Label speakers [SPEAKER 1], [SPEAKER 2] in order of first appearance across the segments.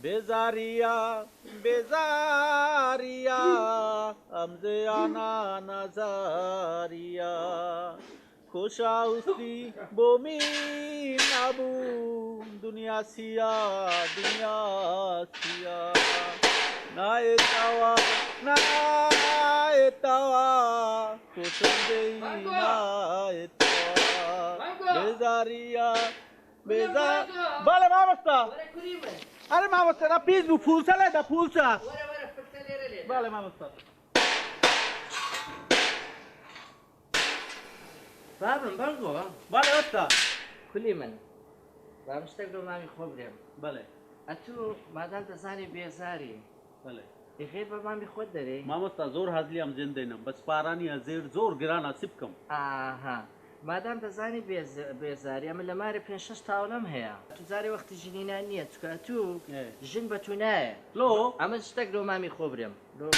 [SPEAKER 1] بزاریا بزاریا امزیانا نزاریا خوشاوستی بومی نبو دنیا سیا نایتاوا خوشندهی نایتاوا بزاریا بزار بله ما بستا آره ما بستا دا پیز بو پولسا لیده پولسا بله ما بستا
[SPEAKER 2] بابم بانگو
[SPEAKER 1] بله بستا
[SPEAKER 2] كلي من بامشتغلوا معي خبرم
[SPEAKER 1] بله
[SPEAKER 2] اتو مادام تزاني بيزاري
[SPEAKER 1] بله
[SPEAKER 2] يخير بمامي خود داري
[SPEAKER 1] ما بستا زور هزلی هم زنده نم بس پارانی ازیر زور گران اسیب کم
[SPEAKER 2] آها مادام تزاني بيزاري اما لماري بين شش تاولم هي تو زاري وقت جنينا نيت تو جن بتوناي
[SPEAKER 1] لو
[SPEAKER 2] اما اشتغلوا معي خبرم لو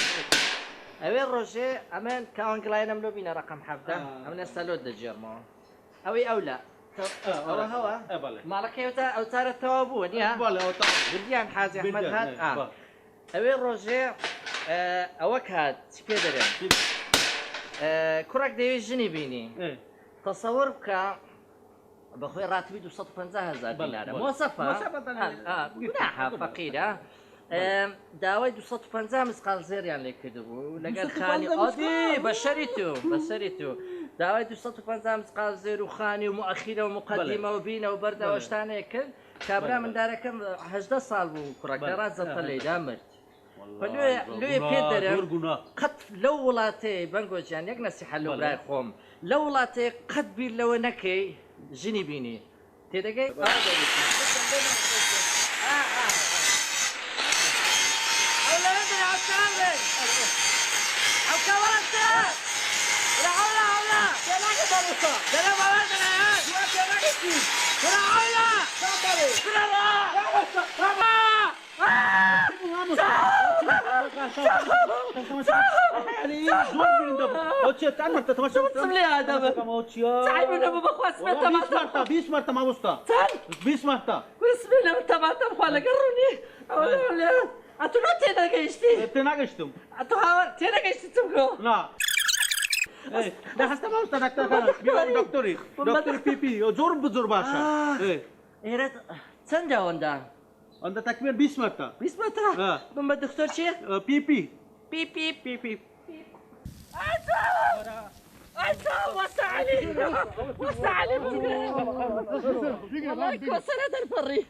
[SPEAKER 2] اوي روجي امان كاون كلاينم لو بينا رقم حفده اما نسالود الجيرمو اوي اولا هوا
[SPEAKER 1] بله
[SPEAKER 2] مالك او تار التوابون يا
[SPEAKER 1] بله او تار
[SPEAKER 2] برديان حاجة احمد هاد اوي روجي اوك هاد سبيدرين كراك ديوي جني بيني تصور بك بخوي راتبي 250,000 دينار موصفة مناحة فقيرة داوي 250 مسقال زير يعني كدبو لقال خاني اودي بشريتو داوي 250 مسقال زير وخاني ومؤخرة ومقدمة وبينة وبردة واشتاني كل كابرا من داركم 11 صال بو كراك دارات زطلي دامرت لو بيدرم قد لو ولاتي بنقول يعني يك نصيحة لو براي خوم لو ولاتي قد بي لو نكي جني بيني تدقي
[SPEAKER 1] بیست مرتبه مابستا 20 مرتبه
[SPEAKER 2] بسم الله تمام خاله قروني ولا اتو نتي نگشتی
[SPEAKER 1] نگشتم
[SPEAKER 2] اتو تی نگشتی تمکو
[SPEAKER 1] نه ده هسته مابستا دکتر بیارم دکتر پی پی زور باشه
[SPEAKER 2] ایرت چند اوندا
[SPEAKER 1] انده تکمیل 20 مرتبه
[SPEAKER 2] 20 مرتبه بم دکتر چی
[SPEAKER 1] پی پی
[SPEAKER 2] أيتا وسع علي والله كوسنة الفري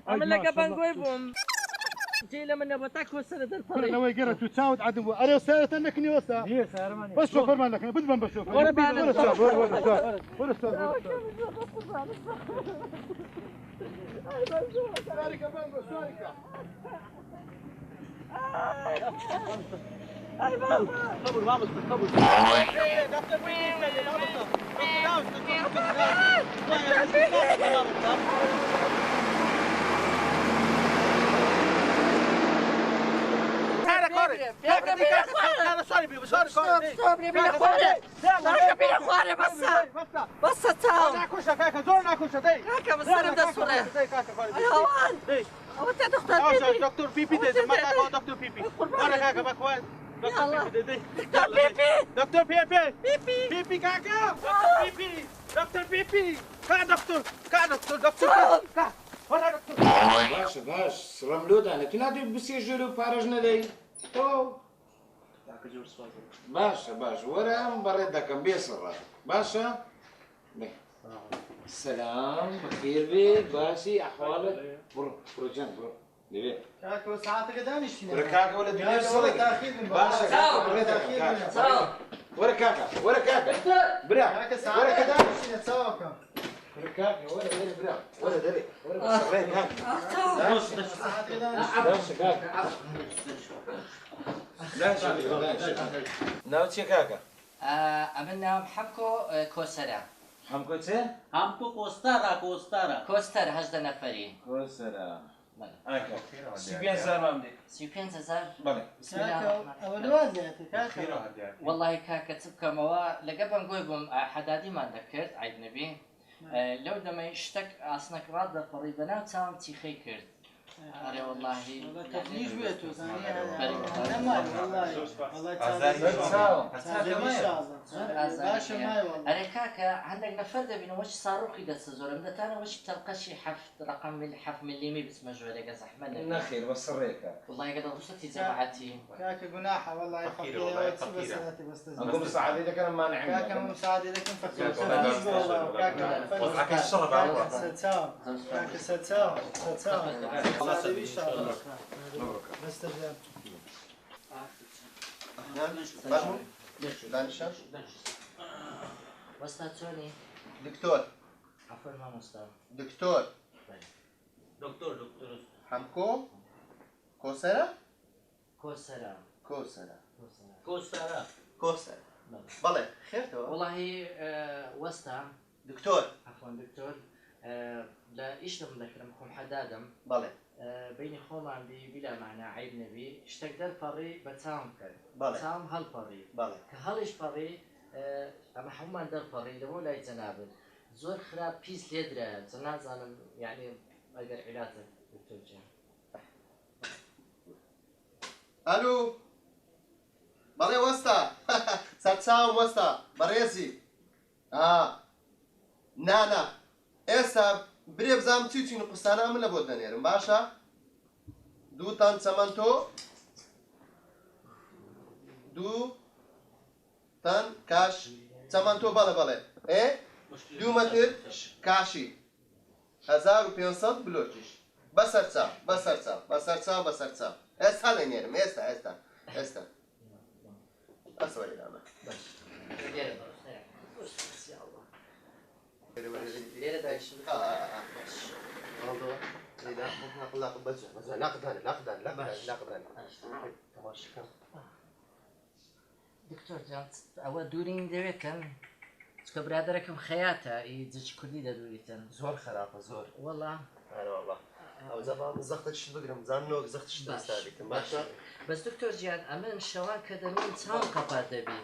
[SPEAKER 2] عمل لك بانقوي بوم جينا من نبتك وسنة الفري
[SPEAKER 3] لو يقرأ تساعد عدم أنا سيارة أنك نيوسا
[SPEAKER 1] هي سيارة ماني
[SPEAKER 3] بس شوفر مالك أنا بدي بشوف
[SPEAKER 1] ولا
[SPEAKER 3] ولا
[SPEAKER 2] أي بابا
[SPEAKER 1] قبل ما قبل دكتور
[SPEAKER 2] بس تاو
[SPEAKER 1] ناكوشة كاكا زور ناكوشة دي
[SPEAKER 2] كاكا بصير بدأ الصورة الهوان أوتي دكتور بيبي
[SPEAKER 1] دكتور بيبي دي ما كاكا دكتور بيبي وانا كاكا بكوان دكتور بيبي كاكا دكتور بيبي دكتور
[SPEAKER 4] باش سلام انا تنادي بسيجلو بارجنا لي او باش ورا بريد دكم بيسر باشا السلام بخير بك باشي احوالك برجان ليه
[SPEAKER 3] كاكو ساعات قدام يشتي
[SPEAKER 4] وركاكا ولا دنيا صدق باشا
[SPEAKER 2] سلام
[SPEAKER 4] وركاكا برا ورا كذا
[SPEAKER 3] نتساوى
[SPEAKER 4] وركاكا ولا دري ولا صغير ناوتي كاكا
[SPEAKER 2] عملنا حمكو كوسرة
[SPEAKER 1] हमको कोस्तारा
[SPEAKER 2] كوستر هجدة نفري
[SPEAKER 4] كوسرة
[SPEAKER 2] بله
[SPEAKER 4] سيبين زار مامدي
[SPEAKER 2] 50,000
[SPEAKER 4] بله
[SPEAKER 2] بسم الله الرحمن الرحيم والله كاكا تبكى موا لقبل نقول بهم حدادي ما ذكرت عيد نبي لو دما يشتك أصنك راد فريبنا تام تيخي كرت أري والله
[SPEAKER 3] والله تفنيش بيته ثانية
[SPEAKER 2] بركة.
[SPEAKER 3] أنا مالي والله والله تعزم إن شاء الله باشا ماي والله
[SPEAKER 2] أري كاكا عندك نفرد بينه وش صاروخي ده سزور مدة تانا وش تلقى شي حفت رقم من حف مليمي بس مجوري قص أحمد
[SPEAKER 4] نخير بس الريكة
[SPEAKER 2] والله قد غصتي جماعتي
[SPEAKER 3] كاكا قناحة والله
[SPEAKER 5] فقير والله،
[SPEAKER 3] بس
[SPEAKER 5] فقيرة.
[SPEAKER 3] بس
[SPEAKER 4] أقوم مساعدة إذا كان ما نعمل
[SPEAKER 3] كاكا مساعدة لكن فكر
[SPEAKER 5] كاكا
[SPEAKER 3] تفنيش والله كاكا
[SPEAKER 5] وضعك الشرب عبوة.
[SPEAKER 3] ستساوم كاكا ستساوم مساعدة إن شاء الله نستجاب
[SPEAKER 6] دانشا
[SPEAKER 2] وستا توني
[SPEAKER 6] دكتور
[SPEAKER 2] عفوا ما مستا
[SPEAKER 6] دكتور
[SPEAKER 5] دكتور
[SPEAKER 6] حمكو كوسرة
[SPEAKER 2] كوسرا
[SPEAKER 6] كوسرة
[SPEAKER 5] كوسارا
[SPEAKER 6] كوسرة بلى خير توا
[SPEAKER 2] والله وستا
[SPEAKER 6] دكتور
[SPEAKER 2] عفوا دكتور لا ايش لم ذكركم حدادم
[SPEAKER 6] بلى
[SPEAKER 2] بيني خوما عندي بلا معنى عيب نبي اشتقدر فري بتساهم كان
[SPEAKER 6] بلى
[SPEAKER 2] بتساهم هالفري
[SPEAKER 6] بلى
[SPEAKER 2] كهالش فري اما حما در فري لو لا يتنابل زور خراب بيس ليدرا زنازل يعني اقدر علاجك دكتور جان
[SPEAKER 6] الو بلى وسطا ساتساوم وسطا بريزي نانا ئێستا برێ بزانم چی چین و قستانە من لە بۆ دەنێرم باشە دووتان چەمەندۆ دووتان کاش چەمەندۆ بەڵێ بەڵێ دوو مەتر کاشی 1500 بلۆکیش بەسەر چاو بەسەر چاو بەسەر چاو بەسەر چاو ئێستا لێنێرم ئێستا ئێستا ئێستا ئەسوەری دامە
[SPEAKER 2] ليرة دايش
[SPEAKER 6] موضوع
[SPEAKER 2] دكتور جان أول دورين ديركن تك برادركم خياتا يدج كردي دوريتن
[SPEAKER 6] زۆر خراپە زۆر
[SPEAKER 2] والله
[SPEAKER 6] والله ئەو زەبان زەختش بگرم زانۆک زەختش دەستادێکم باشە
[SPEAKER 2] بس دكتور جان أمن شوان كدمين تام قباد بي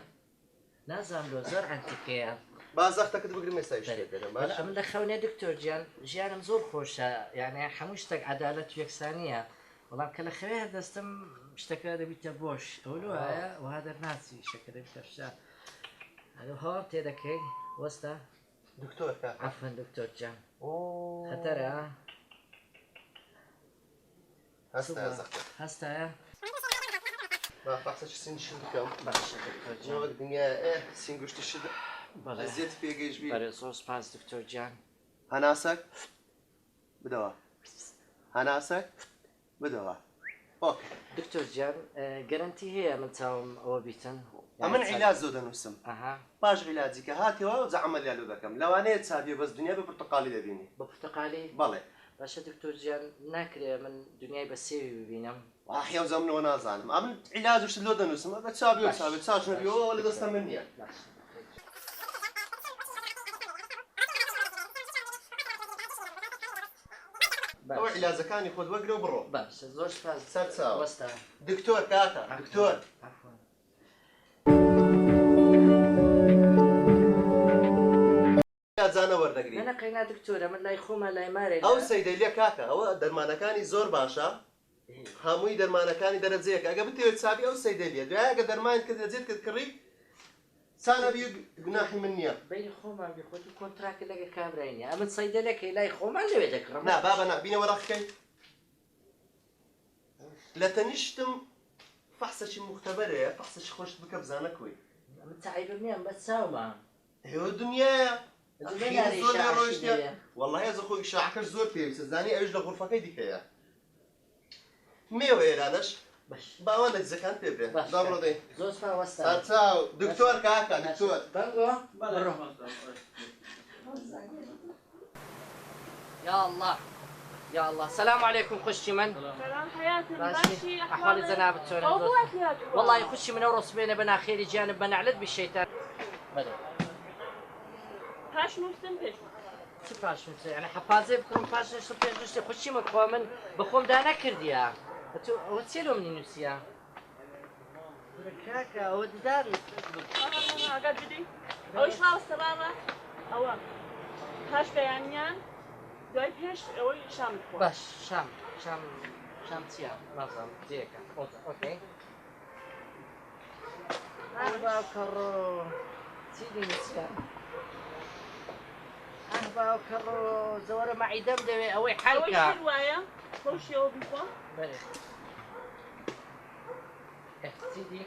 [SPEAKER 2] نازم لو زر عنتكيا
[SPEAKER 6] با زەختەکەت بگرم ئێستا شتێک دەرم
[SPEAKER 2] باشە من لەخەونێ دکتۆر گیان ژیانم زۆر خۆشە یعنی هەموو شتێک عەدالەت و یەکسانیە بەڵام کە لە خەوێ هەردەستم شتەکە دەبیتە بۆش ئەوە وایە وها دەرناچی شەکە دەبیتە فشار هەلو هەواڵ تێدەکەی وەستا
[SPEAKER 6] دکتۆر
[SPEAKER 2] عەفوەن دکتۆر گیان خەتەرە هەستایە
[SPEAKER 6] با فاقسەش سینشم بکەم
[SPEAKER 2] باشە دکتۆر گیان
[SPEAKER 6] جۆک دنیا سینگشتشت ئەزیێت پێگەیشتبی
[SPEAKER 2] بەڵێ زۆر سپاس دکتۆر گیان
[SPEAKER 6] هەناسەک بدەوە هەناسەک بدەوە ئۆکێ
[SPEAKER 2] دکتۆر گیان گەرانتی هەیە من چاوم ئەوە بیتن
[SPEAKER 6] ئەمن عیلاج زۆر دەنووسم
[SPEAKER 2] ئەها
[SPEAKER 6] باش عیلاجی کە هاتیەوە و زەعەمەلیان لێ دەکەم لەوانەیە چاویە بەس دنیا بە پرتقالی دەبینی
[SPEAKER 2] بە پورتەقالی
[SPEAKER 6] بەڵێ
[SPEAKER 2] باشە دکتۆر گیان ناکرێ من دنیای بە سێوی ببینم
[SPEAKER 6] واحیا و زەمنەوە نازانم ئەمن عیلاجش لۆ دەنووسم بە چاوی و چاوی چاش نەبیەوە لە دەستە من نییە ئەوە عیلاجەکانی خۆت وەگرە و بڕۆ
[SPEAKER 2] باشە زۆر سپاس
[SPEAKER 6] سەر چاوە
[SPEAKER 2] وەستا
[SPEAKER 6] دکتۆر کاکە دکتۆر
[SPEAKER 2] عەفوەن
[SPEAKER 6] جانە وەردەگری
[SPEAKER 2] نە قەینا دکتۆرە من لای خۆمە لای مارێ
[SPEAKER 6] ئەو سەیدەلیە کاکە ئەوە دەرمانەکانی زۆر باشە هەمووی دەرمانەکانی دەرەجەیەک ئەگە بتێت چاوی ئەو سەیدەلیە دوایەگە دەرمانت کە دەجێت کرد کڕی چانەبی گوناحی من نییە
[SPEAKER 2] بینی خۆمان بخۆتی کۆنتراکە لەگە کابراینە ئەمن سەیدەلەکەی لای خۆمان لەوێ دەکڕم
[SPEAKER 6] نا بابە نا بینەوە ڕەخکەی لە تەنیشتم فەحسەشی مختەبەرەیە فەحسەشی خۆشت بکە بزانە کوی
[SPEAKER 2] من تەعیبم نییە بە چاومە
[SPEAKER 6] ئێوە دنیایە والله هێز خۆی شاعکەش زۆر پێویستە زانی ئەوش لە غورفەکەی دیکەیە مێوە ئێرانەش باوان لە جزەکان پێ بێ داڕۆدەی
[SPEAKER 2] زۆر سپاس وەستا
[SPEAKER 6] چاو دکتۆر کاکە دکتۆر
[SPEAKER 2] بەنگۆ يا الله يا الله السلام عليكم خشي من
[SPEAKER 7] سلام حياتي
[SPEAKER 2] باشي
[SPEAKER 7] باشي
[SPEAKER 2] احوال الزنابة
[SPEAKER 7] أبوك يا
[SPEAKER 2] والله يخشي من ورص بين بنا خير جانب بنا علد بالشيطان
[SPEAKER 7] هاش مسلم بيش
[SPEAKER 2] سپاش يعني حفاظي بكم باش نشطي نشطي خشي من خوامن بخوم دانا كرديا وتسيلو من نسيا كاكا ودار
[SPEAKER 7] قد بدي أو إيش خلاص تبارة أو هاش بيانيان دوای پێش ئەوەی شام بخۆ.
[SPEAKER 2] باش شام چییە؟ نازانم جێیەکە. ئۆکەی. باوکەڕۆ چی دینیچە؟ باوکەڕۆ زۆرە مەعیدەم دەوێ ئەوەی حەلکە.
[SPEAKER 7] ئەوەی وایە بەو شێوە بیخۆ؟
[SPEAKER 2] بەێ. چی دی؟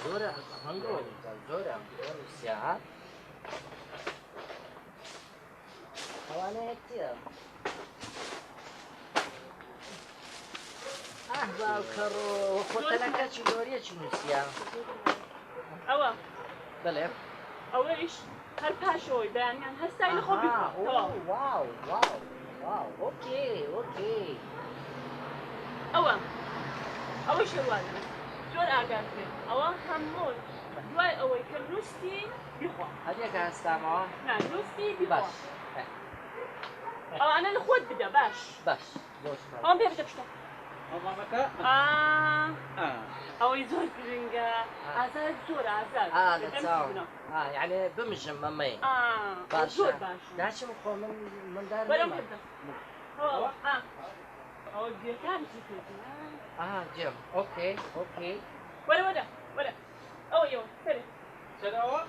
[SPEAKER 2] زۆرە هەنگۆ زۆرە سیاحات. ئەوانەیە چییە؟ باوکەڕۆ خۆتەنەکە چی گۆریەکی نووسیە؟
[SPEAKER 7] ئەوە
[SPEAKER 2] بەڵێ.
[SPEAKER 7] ئەوەیش هەر پاشەوەی بەیانیان هەستای لەخۆ بیخۆ.
[SPEAKER 2] واو ئۆکێ.
[SPEAKER 7] ئەوە شێوازە زۆر ئاگات بێ ئەوە هەموو دوای ئەوەی کە نووستی بیخۆ.
[SPEAKER 2] هەدیەکە هەستامەوە؟
[SPEAKER 7] نا نووستی بیخۆ.
[SPEAKER 2] باش.
[SPEAKER 7] ئەوانە لە خۆت بدە باش. ئەوم پێ بدە پشتە.
[SPEAKER 1] ئەوانەکە
[SPEAKER 7] ئەوەی زۆر گرنگە ئازاد زۆر ئازاد.
[SPEAKER 2] یعنی بمژم مەمەی.
[SPEAKER 7] زۆر باش.
[SPEAKER 2] داچم خۆ من دار
[SPEAKER 7] بەرەم بدە. ئەوە گوێکانشی پێێتی.
[SPEAKER 2] جێم ئۆکێ.
[SPEAKER 7] وەرە ئەوە سەرێ.
[SPEAKER 1] چرەوە؟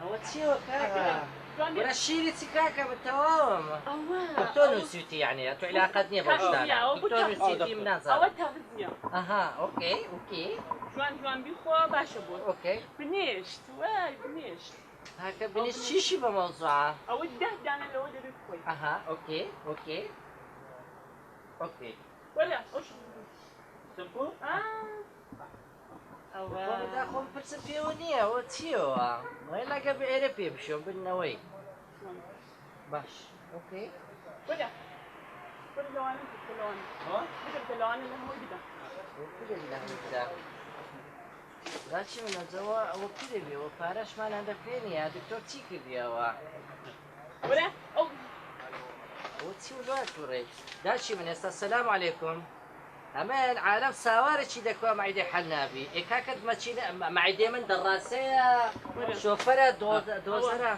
[SPEAKER 2] ئەوە چیەوە کاکە؟ وەرە شیری چی کاکە بە تەواوەمە. تۆ نووسیوتی یعنی تۆ علاقەت نییە بە شتانە. تۆ نووسیوتی من نازانم.
[SPEAKER 7] ئەوە تەغزیە.
[SPEAKER 2] ئۆکێ.
[SPEAKER 7] جوان بیخۆ باشە بۆ.
[SPEAKER 2] ئۆکێ.
[SPEAKER 7] بنێشت وای بنێشت.
[SPEAKER 2] هاکە بنێشت چیشی بە مەوزوعە؟
[SPEAKER 7] ئەوە 10 دانە لەوە دەبێت بخۆی.
[SPEAKER 2] ئۆکێ.
[SPEAKER 7] وەرە ئەوش
[SPEAKER 1] سمپۆ؟
[SPEAKER 2] خۆم پرسە پێوە نییە ئەوە چیەوە؟ وای لاگە بە ئێرە پێ بشۆم بنەوەی. باش. ئۆکێ.
[SPEAKER 7] وەرە لەوانە بدە لەوانە لە هەمووی بدە.
[SPEAKER 2] داچی منەجەوە ئەوە پێ دەبێەوە پارەشمان هەندە پێ نیە دکتۆر چی کردیەوە؟
[SPEAKER 7] وەرە ئەو
[SPEAKER 2] چی وڵات تووڕێ؟ داچی من ئێستا سەلام عەلەیکوم. ئەمەیان عالەم ساوارێکی دەکوە مەعیدەی حەل نابی. کاکەت مەعیدەی من دەڕاستەیە شۆفەرە دۆزەرە.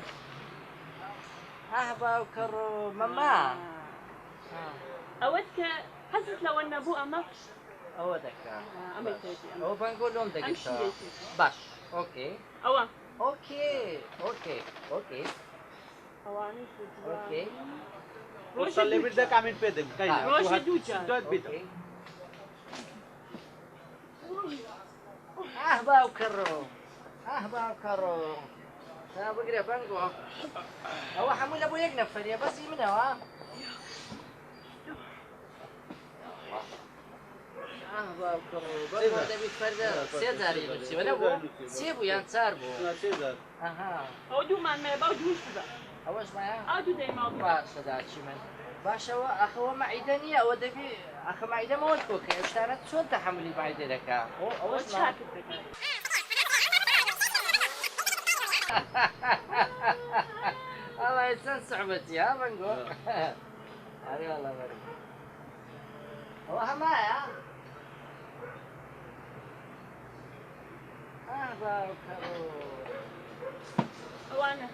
[SPEAKER 2] باوکەڕۆ مەما.
[SPEAKER 7] ئەوەت کە حەزت لەوە نەبوو ئەمە
[SPEAKER 2] ئەوە دەکا. ئەوە بەنگۆ لۆم دەگەیتەوە. باش. ئۆکێ. ئۆکێ. ئۆکێ.
[SPEAKER 1] ڕۆژە لێ بردە کامێن پێ دەم.
[SPEAKER 7] ڕۆژە دووجار.
[SPEAKER 1] دوات بیدە.
[SPEAKER 2] باوکەڕۆ. بگرێ بەنگۆ. ئەوە هەموو لە بۆ یەک نەفەریە بەزی منەوە. باوکەڕۆ دەبیت فەردە 3 جاری نووسیوە نەبوو؟ 3 بوو یان 4 بوو؟
[SPEAKER 7] ئەو دوومان مێ باو دووش بدە.
[SPEAKER 2] ئەوەش مایە؟
[SPEAKER 7] دوو دەیما
[SPEAKER 2] باشە داچی من. باشەوە ئەخەوە مەعیدە نییە ئەوە دەبی ئەخە مەعیدەمەوە کۆکە ئێشتانە چۆن تەحەمولی مەعیدە دەکا؟ ئەوەش
[SPEAKER 7] چاکت دەکات.
[SPEAKER 2] والله چەند سوحبەتی ها بەنگۆ. ئەرێ وەڵا بەرێ. ئەوە هەمایە؟ باوکەڕۆ.
[SPEAKER 7] ئەوانە.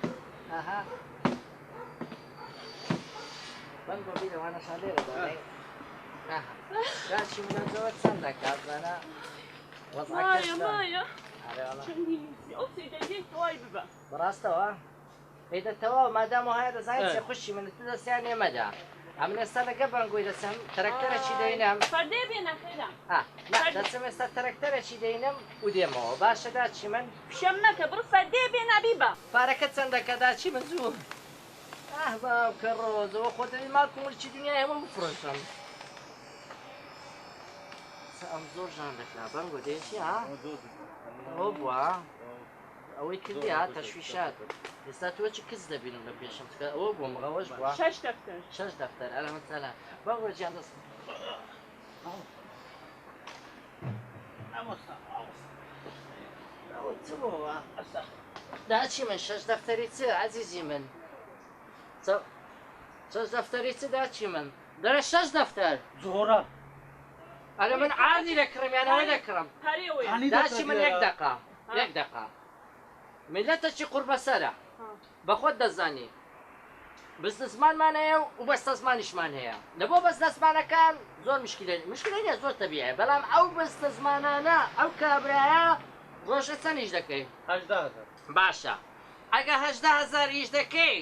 [SPEAKER 2] بەنگۆ بیر ئەوانەشان لێرە دانەی. داچی منەجەوە چەند دەکات زانە؟
[SPEAKER 7] مایە. ئەو سێدەیەک توای ببە.
[SPEAKER 2] بەڕاستەوە؟ پێدەتەوە مادام وهەیە دەزانیت چێ خوشی منت دەستیان نێمەدا. ئەمن ئێستا لەگە بەنگۆی دەچم تەرەکتەرێکی دەینەم.
[SPEAKER 7] فەردەی بێنە خێرا.
[SPEAKER 2] دەچم ئێستا تەرەکتەرێکی دەینەم و دێمەوە. باشە داچی من؟
[SPEAKER 7] پیشەم مەکە بڕ فەردەی بێنە بیبە.
[SPEAKER 2] پارەکە چەندەکە داچی من زوو؟ باوکەڕۆ زەوە خۆ دەبی ماڵ کومڵکی دنیای هەموو بفرۆشم. ئەم زۆر ژان دەکا بەنگۆ دێتی ها؟ ئەوە بووە؟ ئەوەی کردی ها تەشویشات. ئێستا تۆ چی کەس دەبینم لە پێشم ئەوە بووە مەغەوەش بووە؟
[SPEAKER 7] 6 دەفتەر.
[SPEAKER 2] 6 دەفتەر ئەلەمە چەلا. بەنگۆ گیان دەست. ئەوە چ بووە؟ داچی من 6 دەفتەری چ عەزیزی من؟ 6 دەفتەری چ داچی من؟ دەرە 6 دەفتەر.
[SPEAKER 1] زۆرە.
[SPEAKER 2] ئەرە من عادی دەکڕم یانەوە دەکڕم. داچی من 1 دقە. 1 دقە. ملەتەکی قوربەسەرە. بە خۆت دەزانی. بس دەستمانمان هەیە و بەس دەستمانیشمان هەیە لەبۆ بەس دەستمانەکان زۆر مشکلە نیە زۆر تەبیعە بەڵام ئەو بەس دەستمانانە ئەو کابرایە ڕۆژە چەندیش دەکەی
[SPEAKER 1] 18000
[SPEAKER 2] باشە ئەگە 18000 ئیش دەکەی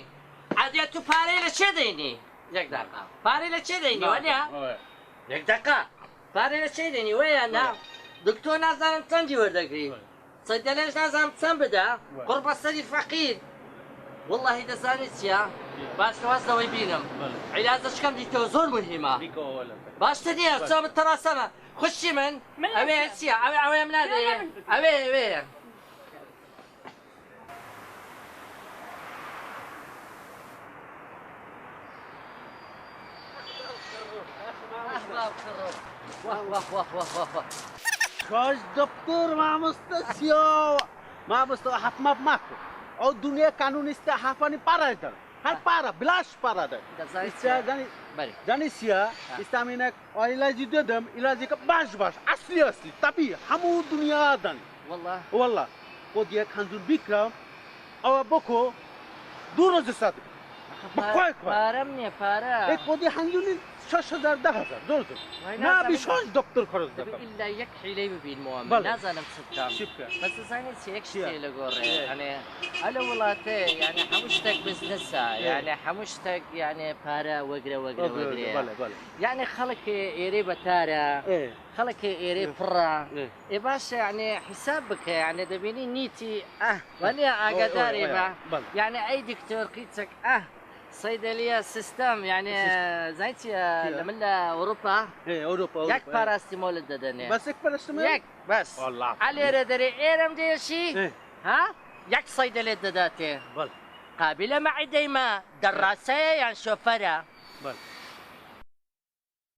[SPEAKER 2] ئەدێت تو پارەی لە چێ دەینی یەک دقا پارەی لە چێ دەینی وەنیا یەک دقا پارەی لە چێ دەینی وەیە نا دکتۆر نازانم چەندی وەردەگری سەیدەلێش نازانم چەند بدە قڕبە سەری فەقیر والله دەزانی چیە باش کەوازەوەی بینم عیلازە شکەم دیتەوە زۆر مهمە باشتر نییە چا بتەڕاسەمە خوشی من ئەوێ چییە ئەوێم نادەیە ئەوێ
[SPEAKER 1] Kaç doktor mamusta hafma mako. O dünya kanuniste hafani para eder. Her para, bilaş paradır. Zanis ya, istaminek o ilacı dedim, ilacı baş, asli, tabii, hamu dünyadan. Wallah, o diye kanzun bikram, ama boko, duruzu sadık.
[SPEAKER 2] Param niye para?
[SPEAKER 1] O diye kanzunun 6000 doğrudur. Ne bir şans doktor koruz da.
[SPEAKER 2] إلا يك حيلي ببين مؤمن نازل مصدام بس زاني سيك شيء لقوري يعني على ولاته يعني حمشتك بزنسا يعني حمشتك يعني بارا وقرا يعني خلك يري بتارا خلك يري برا باش يعني حسابك يعني دبيني نيتي واني اقداري يعني اي دكتور قيتك صيدلية سيستم يعني زيتي لمن أوروبا
[SPEAKER 1] أوروبا
[SPEAKER 2] ياك باراستيمول ددني
[SPEAKER 1] بس ياك باراستيمول
[SPEAKER 2] ياك بس
[SPEAKER 1] والله
[SPEAKER 2] علي ردري إيرم ديشي ها ياك صيدلية دداتي قابلة معي دايما دراسة يعني شوفرة